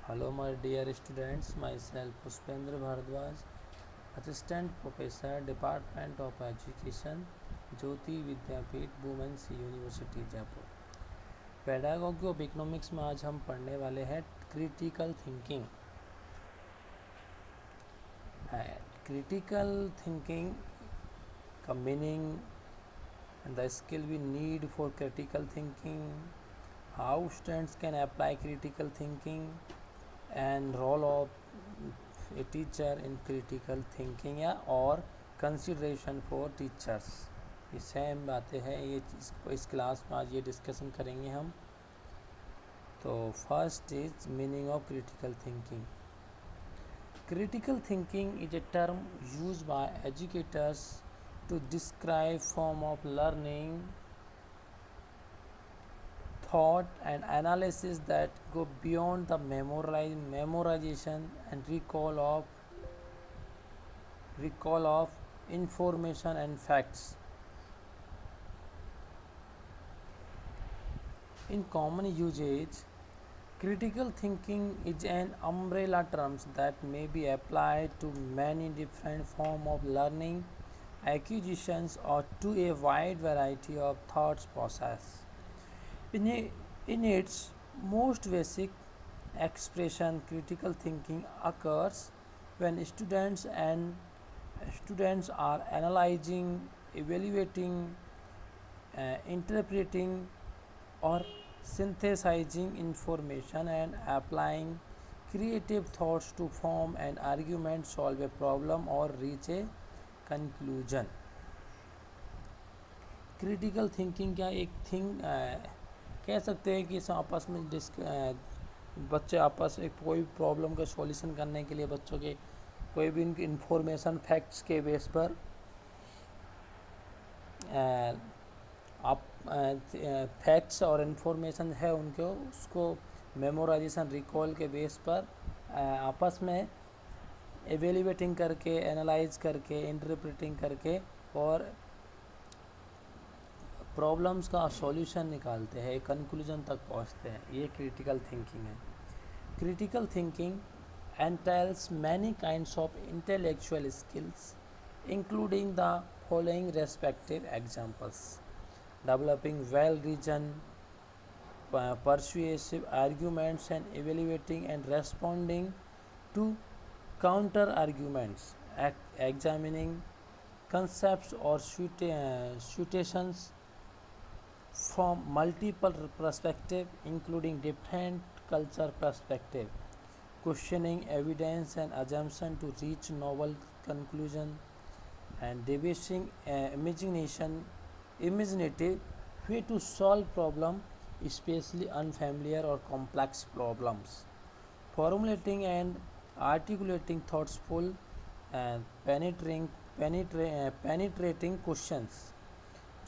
Hello, my dear students. Myself Puspendra Bharadwaj, Assistant Professor, Department of Education, Jyoti Vidyapeeth women's university Jaipur. Pedagogy of economics में आज हम पढ़ने वाले हैं क्रिटिकल थिंकिंग। क्रिटिकल थिंकिंग का meaning and the skill we need for critical thinking, how students can apply critical thinking, and role of a teacher in critical thinking या और consideration for teachers। ये सेम बातें हैं, ये इस class में आज ये डिस्कशन करेंगे हम। तो first is meaning of critical thinking. Critical thinking is a term used by educators to describe form of learning, thought and analysis that go beyond the memorization and recall of information and facts. In common usage, critical thinking is an umbrella term that may be applied to many different forms of learning, acquisitions, or to a wide variety of thought process. In its most basic expression, critical thinking occurs when students are analyzing, evaluating, interpreting, or synthesizing information and applying creative thoughts to form an argument, solve a problem, or reach a conclusion. Critical thinking क्या एक कह सकते हैं कि इस आपस में बच्चे आपस में कोई प्रॉब्लम का सॉल्यूशन करने के लिए बच्चों के कोई भी इनकी इंफॉर्मेशन फैक्ट्स के बेस पर आप फैक्ट्स और इन्फॉर्मेशन है उनके उसको मेमोराइजेशन रिकॉल के बेस पर आपस में एवेल्युएटिंग करके एनालाइज करके इंटरप्रेटिंग करके और प्रॉब्लम्स का सॉल्यूशन निकालते हैं, एक कंक्लूजन तक पहुंचते हैं। ये क्रिटिकल थिंकिंग है। Critical thinking entails many kinds of intellectual skills including the following respective examples: developing well-reasoned persuasive arguments and evaluating and responding to counter arguments, examining concepts or situations from multiple perspectives including different culture perspective, questioning evidence and assumption to reach novel conclusion, and devising imaginative way to solve problem, especially unfamiliar or complex problems, formulating and articulating thoughtful and penetrating questions।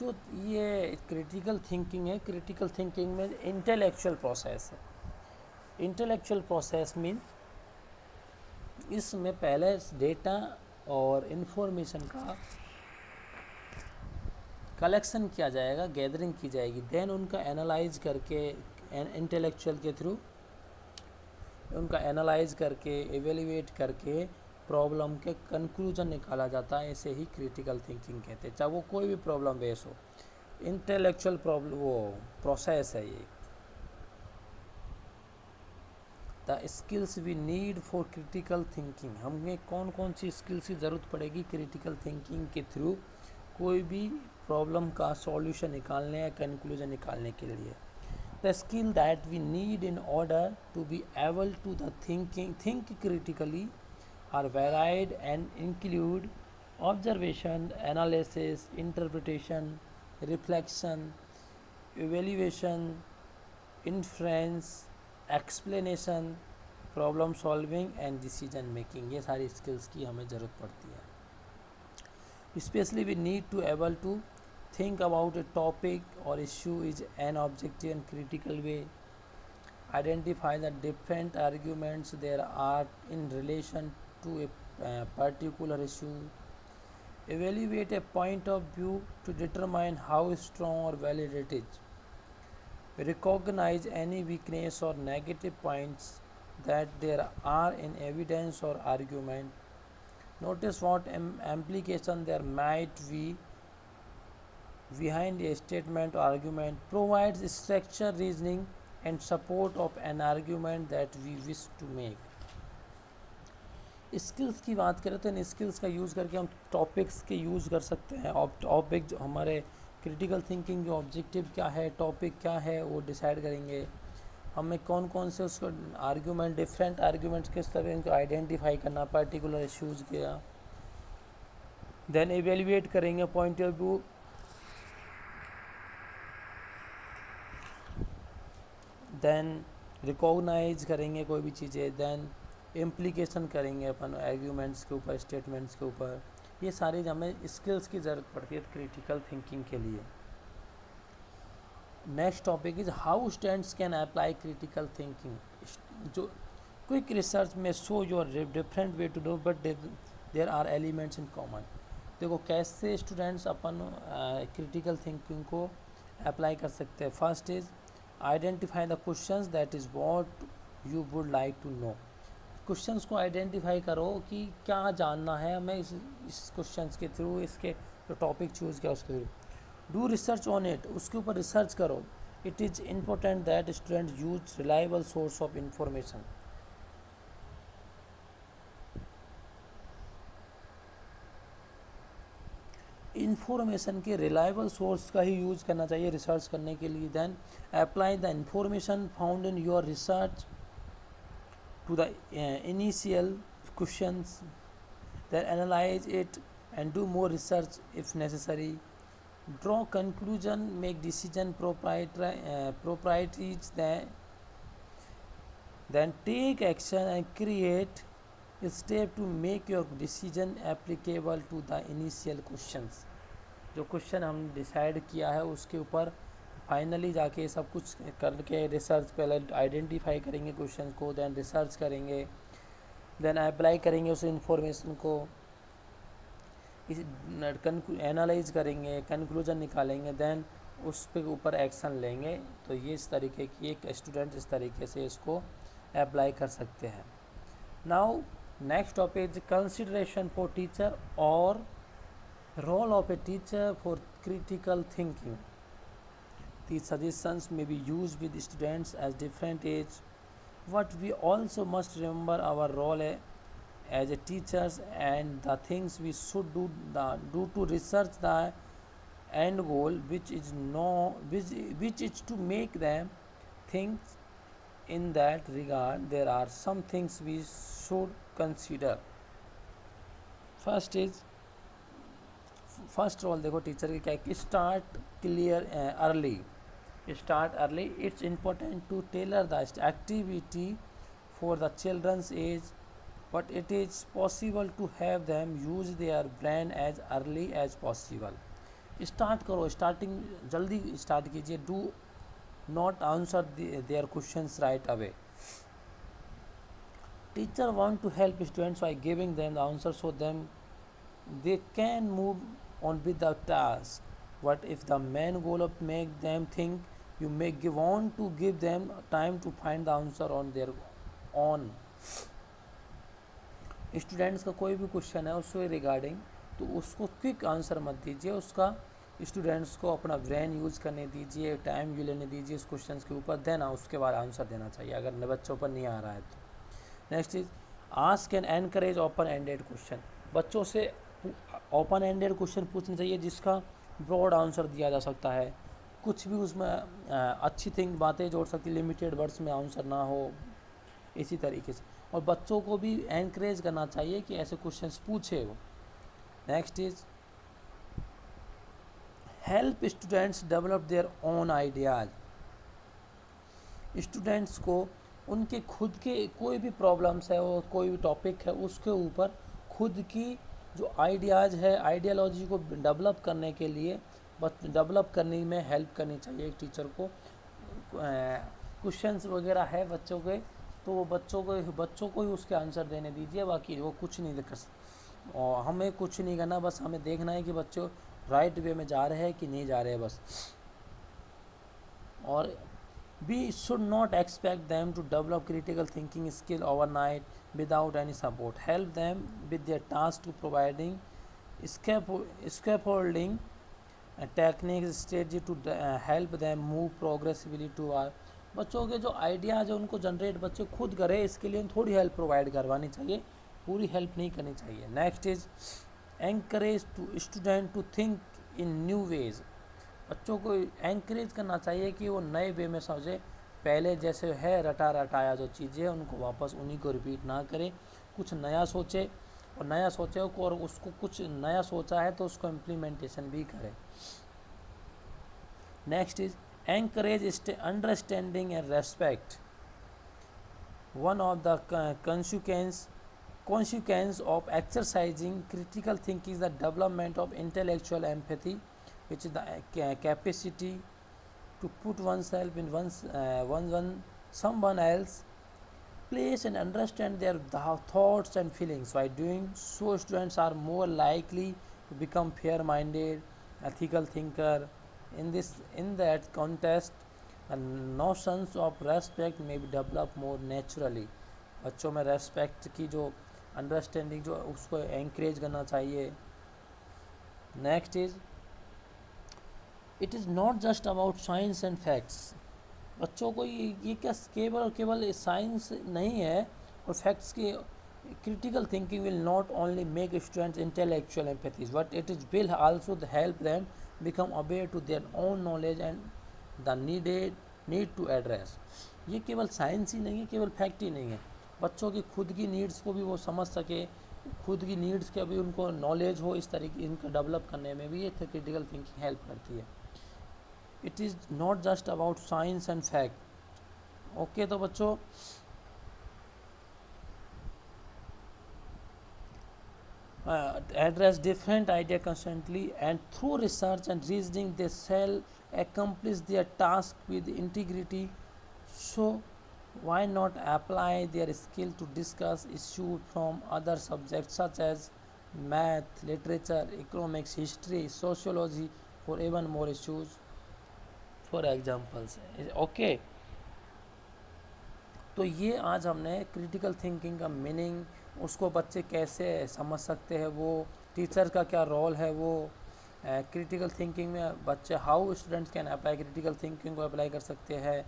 जो ये critical thinking है, critical thinking में intellectual process है। Intellectual process mean इसमें पहले data और information का collection किया जाएगा, गैदरिंग की जाएगी, देन उनका एनालाइज करके इंटेलेक्चुअल के थ्रू उनका एनालाइज करके एवेल्युएट करके प्रॉब्लम के कंक्लूजन निकाला जाता है। ऐसे ही क्रिटिकल थिंकिंग कहते हैं, चाहे वो कोई भी प्रॉब्लम बेस हो। इंटेलेक्चुअल प्रॉब्लम वो प्रोसेस है ये। The skills we need for critical thinking, हमें कौन कौन सी स्किल्स की ज़रूरत पड़ेगी क्रिटिकल थिंकिंग के थ्रू कोई भी प्रॉब्लम का सॉल्यूशन निकालने या कंक्लूजन निकालने के लिए। The skill that we need in order to be able to the think critically are varied and include observation, analysis, interpretation, reflection, evaluation, inference, explanation, problem solving and decision making। ये सारी skills की हमें ज़रूरत पड़ती है। Especially we need to able to think about a topic or issue is an objective and critical way, identify the different arguments there are in relation to a particular issue, evaluate a point of view to determine how strong or valid it is, recognize any weakness or negative points, that there are in evidence or argument. Notice what implication there might be behind a statement or argument. Provides structure, reasoning and support of an argument that we wish to make. Skills की बात करें तो इन skills का use करके हम topics के use कर सकते हैं. टॉपिक हमारे क्रिटिकल थिंकिंग के ऑब्जेक्टिव क्या है, टॉपिक क्या है, वो डिसाइड करेंगे. हमें कौन कौन से उसको आर्ग्यूमेंट, डिफरेंट आर्ग्यूमेंट्स किस तरह इनको आइडेंटिफाई करना, पर्टिकुलर इश्यूज़ के. देन एवेल्युएट करेंगे point of view. Then recognise करेंगे कोई भी चीज़ें. देन इम्प्लीकेशन करेंगे अपन आर्ग्यूमेंट्स के ऊपर, स्टेटमेंट्स के ऊपर. ये सारी हमें स्किल्स की ज़रूरत पड़ती है क्रिटिकल थिंकिंग के लिए. Next topic is how students can apply critical thinking. जो क्विक रिसर्च में show your different way to do but there are elements in common. देखो कैसे स्टूडेंट्स अपन क्रिटिकल थिंकिंग को अप्लाई कर सकते हैं. First is identify the questions that is what you would like to know. Questions को identify करो कि क्या जानना है हमें इस क्वेश्चंस के थ्रू, इसके जो टॉपिक चूज़ किया उसके थ्रू. डू रिसर्च ऑन इट, उसके ऊपर रिसर्च करो. It is important that student use reliable source of information. Information के रिलायबल सोर्स का ही यूज़ करना चाहिए रिसर्च करने के लिए. Then apply the information found in your research to the initial questions, then analyze it and do more research if necessary. Draw conclusion, make decision proprietaries, then take action and create a step to make your decision applicable to the initial questions. जो question हम decide किया है उसके ऊपर finally जाके सब कुछ करके रिसर्च पहले आइडेंटिफाई करेंगे क्वेश्चन को, देन रिसर्च करेंगे, देन अप्लाई करेंगे उस इंफॉर्मेशन को, एनालाइज करेंगे, कंक्लूजन निकालेंगे, देन उस पे ऊपर एक्शन लेंगे. तो ये इस तरीके की एक स्टूडेंट इस तरीके से इसको अप्लाई कर सकते हैं. Now next topic is consideration for teacher और role of a teacher for critical thinking. These suggestions may be used with students as different age. What we also must remember our role as a teachers and the things we should do to research the end goal, which is to make them think. In that regard, there are some things we should consider. First role देखो teacher की क्या है. Start clear early. Start early. It's important to tailor the activity for the children's age, but it is possible to have them use their brain as early as possible. Start करो, starting जल्दी start कीजिए. Do not answer their questions right away. Teacher want to help students by giving them the answer so them they can move on with the task. What if the main goal of make them think? You may want to give them time to find the answer on their own. Students का कोई भी question है उससे regarding, तो उसको quick answer मत दीजिए. उसका स्टूडेंट्स को अपना ब्रेन यूज़ करने दीजिए, टाइम भी लेने दीजिए उस क्वेश्चन के ऊपर, देन उसके बाद आंसर देना चाहिए अगर बच्चों पर नहीं आ रहा है तो. Next is ask and encourage open ended question. बच्चों से ओपन एंडेड क्वेश्चन पूछना चाहिए जिसका ब्रॉड आंसर दिया जा सकता है. कुछ भी उसमें अच्छी बातें जोड़ सकती, लिमिटेड वर्ड्स में आंसर ना हो, इसी तरीके से. और बच्चों को भी एनकरेज करना चाहिए कि ऐसे क्वेश्चंस पूछे वो. Next is help students develop their own ideas. Students को उनके खुद के कोई भी प्रॉब्लम्स है और कोई भी टॉपिक है उसके ऊपर खुद की जो आइडियाज़ है, आइडियोलॉजी को डेवलप करने के लिए डेवलप करने में हेल्प करनी चाहिए एक टीचर को. क्वेश्चंस वगैरह है बच्चों के, तो वो बच्चों को ही उसके आंसर देने दीजिए. बाकी वो कुछ नहीं कर सकते और हमें कुछ नहीं करना, बस हमें देखना है कि बच्चों राइट वे में जा रहे हैं कि नहीं जा रहे हैं बस. और We should not expect them to develop critical thinking skill overnight without any support. Help them with their task to providing scaffolding techniques strategy to help them move progressively to our बच्चों के जो ideas है उनको generate बच्चे खुद करें, इसके लिए थोड़ी हेल्प प्रोवाइड करवानी चाहिए, पूरी हेल्प नहीं करनी चाहिए. Next is encourage to student to think in new ways. बच्चों को एनकरेज करना चाहिए कि वो नए वे में समझे, पहले जैसे है रटा रटाया जो चीज़ें हैं उनको वापस उन्हीं को रिपीट ना करें, कुछ नया सोचे, और नया सोचे को और उसको कुछ नया सोचा है तो उसको इम्प्लीमेंटेशन भी करें. Next is encourage understanding and respect. One of the consequence of exercising critical thinking is the development of intellectual empathy, which is the capacity to put oneself in someone else's place and understand their thoughts and feelings. By doing so, students are more likely to become fair-minded, ethical thinker. In that context, the notions of respect may be developed more naturally. बच्चों में respect की जो understanding जो उसको encourage करना चाहिए. Next is it is not just about science and facts. बच्चों को ये क्या केवल साइंस नहीं है और फैक्ट्स की. critical thinking will not only make students intellectual empathies, but it will also help them become aware to their own knowledge and the need to address. ये केवल साइंस ही नहीं है, केवल फैक्ट ही नहीं है, बच्चों की खुद की नीड्स को भी वो समझ सके, खुद की नीड्स का भी उनको नॉलेज हो, इस तरीके इनका डेवलप करने में भी ये क्रिटिकल थिंकिंग हेल्प करती है. It is not just about science and fact. Okay, तो बच्चों address different idea constantly and through research and reasoning they shall accomplish their task with integrity. So why not apply their skill to discuss issues from other subjects such as math, literature, economics, history, sociology, for even more issues, for examples. Okay, तो ये आज हमने critical thinking का meaning, उसको बच्चे कैसे समझ सकते हैं, वो टीचर का क्या रोल है, वो क्रिटिकल थिंकिंग में बच्चे how students can apply critical thinking को अप्लाई कर सकते हैं,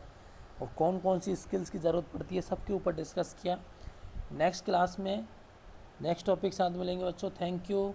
और कौन कौन सी स्किल्स की ज़रूरत पड़ती है, सबके ऊपर डिस्कस किया. नेक्स्ट क्लास में नेक्स्ट टॉपिक साथ मिलेंगे बच्चों. Thank you.